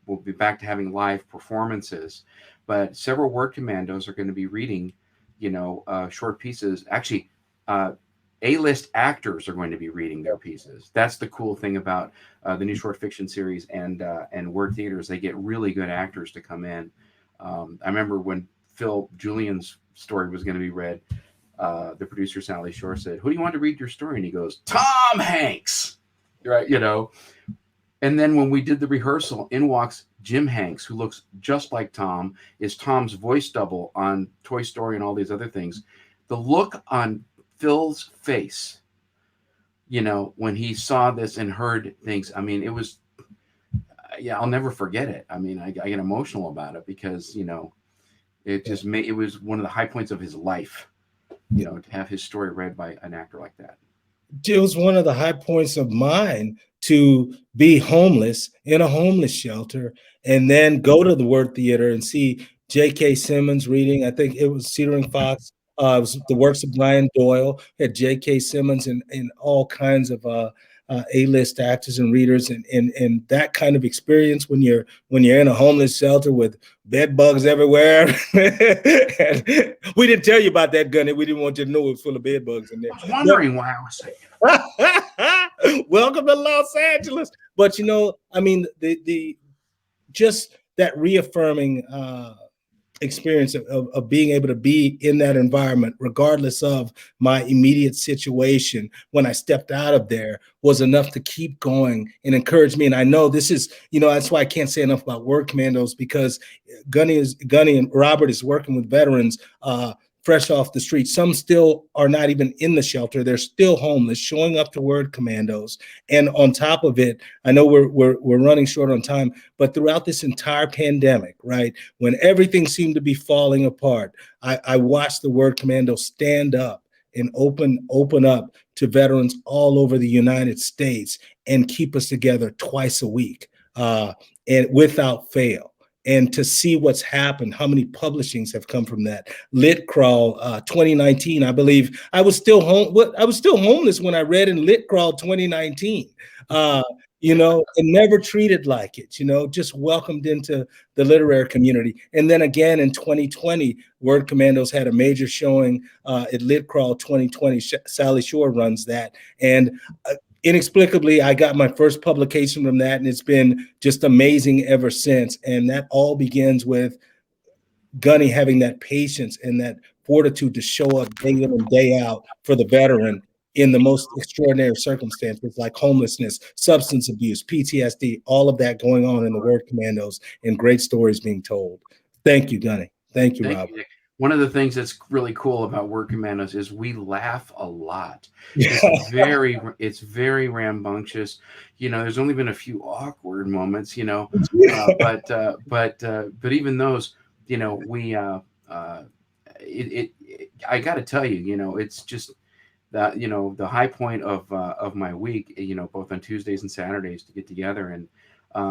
We'll be back to having live performances, but several Word Commandos are going to be reading, short pieces. Actually, A-list actors are going to be reading their pieces. That's the cool thing about the new short fiction series and Word Theaters. They get really good actors to come in. I remember when Phil Julian's story was going to be read, the producer Sally Shore said, "Who do you want to read your story?" And he goes, "Tom Hanks," right? And then when we did the rehearsal, in walks Jim Hanks, who looks just like Tom, is Tom's voice double on Toy Story and all these other things. The look on Phil's face, when he saw this and heard things, I mean, it was, I'll never forget it. I mean, I get emotional about it because, it just it was one of the high points of his life, to have his story read by an actor like that. It was one of the high points of mine to be homeless in a homeless shelter and then go to the Word Theater and see J.K. Simmons reading. I think it was Cedering Fox. It was the works of Brian Doyle, had J.K. Simmons and all kinds of A-list actors and readers, and that kind of experience when you're in a homeless shelter with bed bugs everywhere. And we didn't tell you about that, Gunny. We didn't want you to know it was full of bed bugs in there. I was wondering why I was saying. Welcome to Los Angeles. But I mean, the just that reaffirming experience of being able to be in that environment, regardless of my immediate situation when I stepped out of there, was enough to keep going and encourage me. And I know this is, that's why I can't say enough about Word Commandos, because Gunny and Robert is working with veterans fresh off the street. Some still are not even in the shelter. They're still homeless, showing up to Word Commandos. And on top of it, I know we're running short on time, but throughout this entire pandemic, right, when everything seemed to be falling apart, I watched the Word Commandos stand up and open up to veterans all over the United States and keep us together twice a week, and without fail. And to see what's happened, how many publishings have come from that. Lit Crawl 2019, I believe I was still homeless when I read in Lit Crawl 2019. And never treated like it, just welcomed into the literary community. And then again in 2020, Word Commandos had a major showing at Lit Crawl 2020. Sally Shore runs that. And inexplicably, I got my first publication from that, and it's been just amazing ever since. And that all begins with Gunny having that patience and that fortitude to show up day in and day out for the veteran in the most extraordinary circumstances, like homelessness, substance abuse, PTSD, all of that going on in the Word Commandos, and great stories being told. Thank you, Gunny. Thank you, Rob. One of the things that's really cool about Word Commandos is we laugh a lot. It's very rambunctious. There's only been a few awkward moments, but even those, I got to tell you, it's just that, the high point of my week, both on Tuesdays and Saturdays to get together. And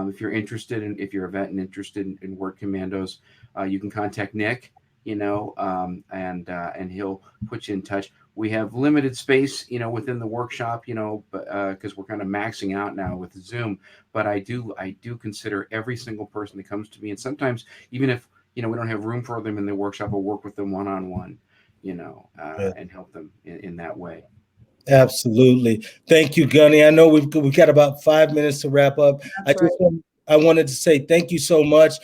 if you're if you're a vet and interested in Word Commandos, you can contact Nick. And he'll put you in touch. We have limited space, within the workshop, because we're kind of maxing out now with Zoom. But I do consider every single person that comes to me, and sometimes even if we don't have room for them in the workshop, I'll work with them one-on-one, and help them in that way. Absolutely. Thank you, Gunny. I know we've got about 5 minutes to wrap up. I wanted to say thank you so much.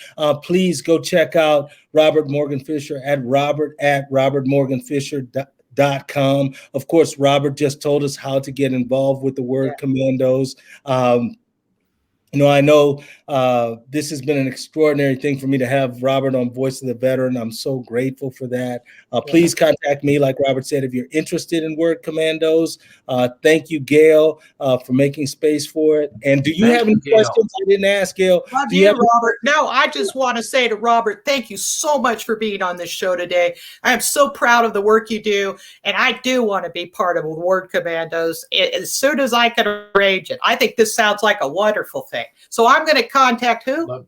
Please go check out Robert Morgan Fisher at robertmorganfisher.com. Of course, Robert just told us how to get involved with the Word Commandos. I know this has been an extraordinary thing for me to have Robert on Voice of the Veteran. I'm so grateful for that. Please contact me, like Robert said, if you're interested in Word Commandos. Thank you, Gail, for making space for it. And do you have any questions I didn't ask, Gail? Do you have Robert? No, I just want to say to Robert, thank you so much for being on this show today. I am so proud of the work you do, and I do want to be part of Word Commandos as soon as I can arrange it. I think this sounds like a wonderful thing. So I'm going to contact who?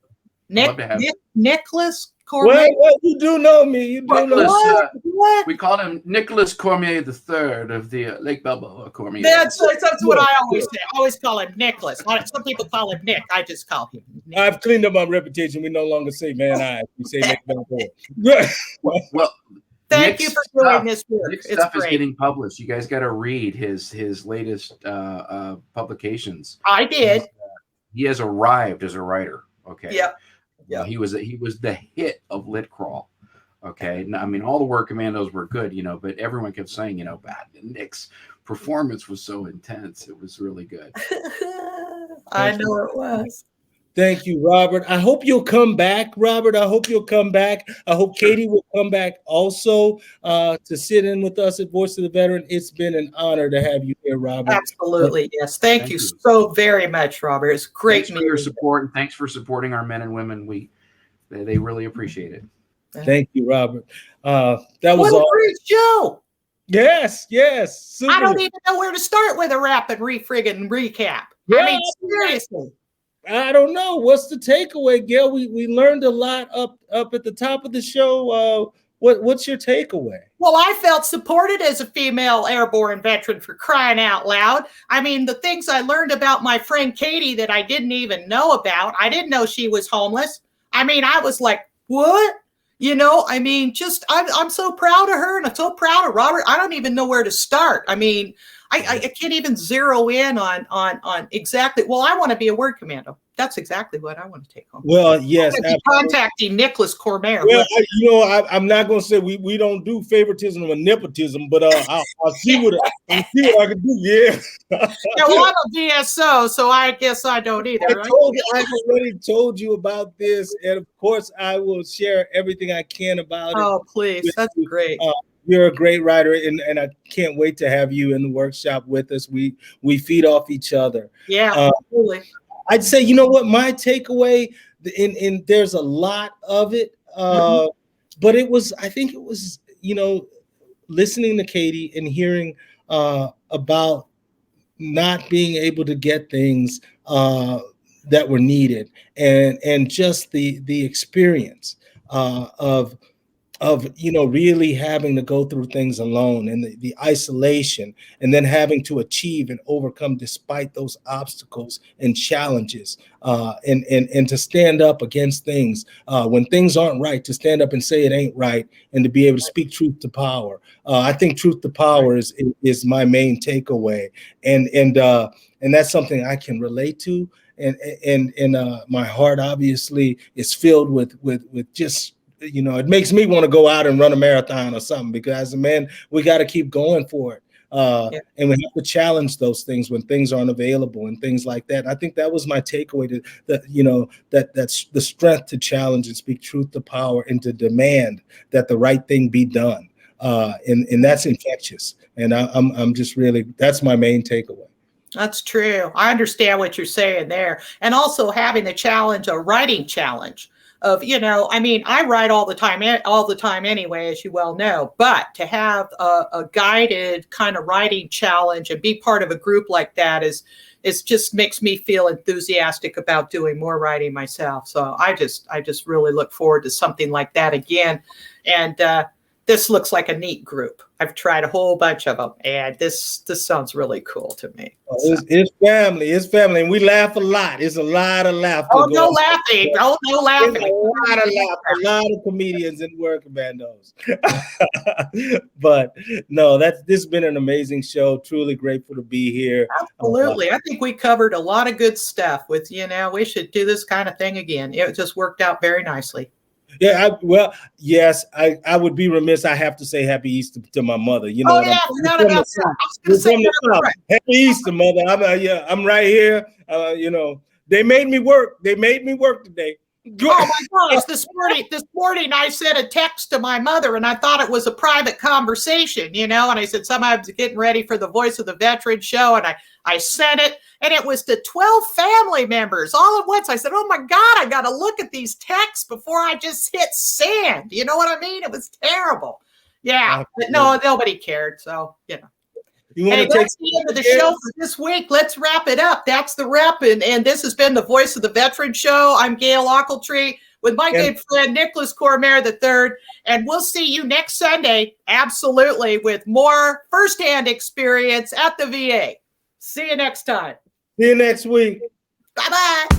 Nicholas Cormier. Well, you do know me. You do know what? We call him Nicholas Cormier III of the Lake Balboa Cormier. That's what I always say. I always call him Nicholas. Some people call him Nick. I just call him Nick. I've cleaned up my reputation. We no longer say Van Nuys. We say Lake Balboa. Well, thank you for doing this work. Nick's stuff is getting published. You guys got to read his latest publications. I did. He has arrived as a writer. Okay. Yep. Yeah. He was the hit of Lit Crawl. Okay. I mean, all the Word Commandos were good, but everyone kept saying, Nick's performance was so intense. It was really good. I know it was. Thank you, Robert. I hope you'll come back, Robert. I hope you'll come back. I hope Katy will come back also to sit in with us at Voice of the Veteran. It's been an honor to have you here, Robert. Absolutely. Yes. Thank you so very much, Robert. It's great. Thanks for your support, and thanks for supporting our men and women. They really appreciate it. Thank you, Robert. That was what a great show. Yes. Super. I don't even know where to start with a rapid friggin' recap. Yeah. I mean, seriously. I don't know. What's the takeaway, Gail? We learned a lot up at the top of the show. What's your takeaway? Well, I felt supported as a female airborne veteran, for crying out loud. I mean, the things I learned about my friend Katy that I didn't even know about. I didn't know she was homeless. I mean, I was like, what? I mean, I'm so proud of her, and I'm so proud of Robert. I don't even know where to start. I mean, I can't even zero in on exactly. Well, I want to be a Word Commando. That's exactly what I want to take home. Well, yes. Contacting Nicholas Cormier. Well, I'm not going to say we don't do favoritism or nepotism, but I'll see what I can do. Yeah. Well, I'm a VSO, so I guess I don't either. I've already told you about this, and of course, I will share everything I can about it. Oh, please. That's great. You're a great writer, and I can't wait to have you in the workshop with us. We feed off each other. Yeah, absolutely. I'd say, what my takeaway, and there's a lot of it, but I think it was, listening to Katy and hearing about not being able to get things that were needed, and just the experience of really having to go through things alone, and the isolation, and then having to achieve and overcome despite those obstacles and challenges, and to stand up against things when things aren't right, to stand up and say it ain't right, and to be able to speak truth to power. I think truth to power is my main takeaway, and that's something I can relate to, and my heart obviously is filled with just, it makes me want to go out and run a marathon or something, because as a man, we got to keep going for it. And we have to challenge those things when things aren't available and things like that. I think that was my takeaway, that's the strength to challenge and speak truth to power, and to demand that the right thing be done. And that's infectious. And I'm just really, that's my main takeaway. That's true. I understand what you're saying there. And also having the challenge, a writing challenge of, I mean, I write all the time anyway, as you well know, but to have a guided kind of writing challenge and be part of a group like that is just makes me feel enthusiastic about doing more writing myself. So I just really look forward to something like that again. And this looks like a neat group. I've tried a whole bunch of them, and this sounds really cool to me. It's family. It's family, and we laugh a lot. It's a lot of laughter. Oh, no laughing. Oh, no laughing. A lot of laughter. A lot of comedians in Word Commandos. But no, this has been an amazing show. Truly grateful to be here. Absolutely. I think we covered a lot of good stuff with, we should do this kind of thing again. It just worked out very nicely. Yeah, yes, I would be remiss. I have to say Happy Easter to my mother. Oh, yeah, forgot about that. I was going to say Happy Easter, Mother. I'm right here. They made me work. They made me work today. Oh my gosh, this morning I sent a text to my mother and I thought it was a private conversation, and I said, somebody's getting ready for the Voice of the Veteran show, and I sent it, and it was to 12 family members all at once. I said, oh my God, I got to look at these texts before I just hit send. You know what I mean? It was terrible. Yeah, but no, nobody cared, so, You want hey, to take that's the end of the show for this week. Let's wrap it up. That's the wrap. And this has been the Voice of the Veteran show. I'm Gail Ochiltree with my good friend Nicholas Cormier III. And we'll see you next Sunday, absolutely, with more firsthand experience at the VA. See you next time. See you next week. Bye-bye.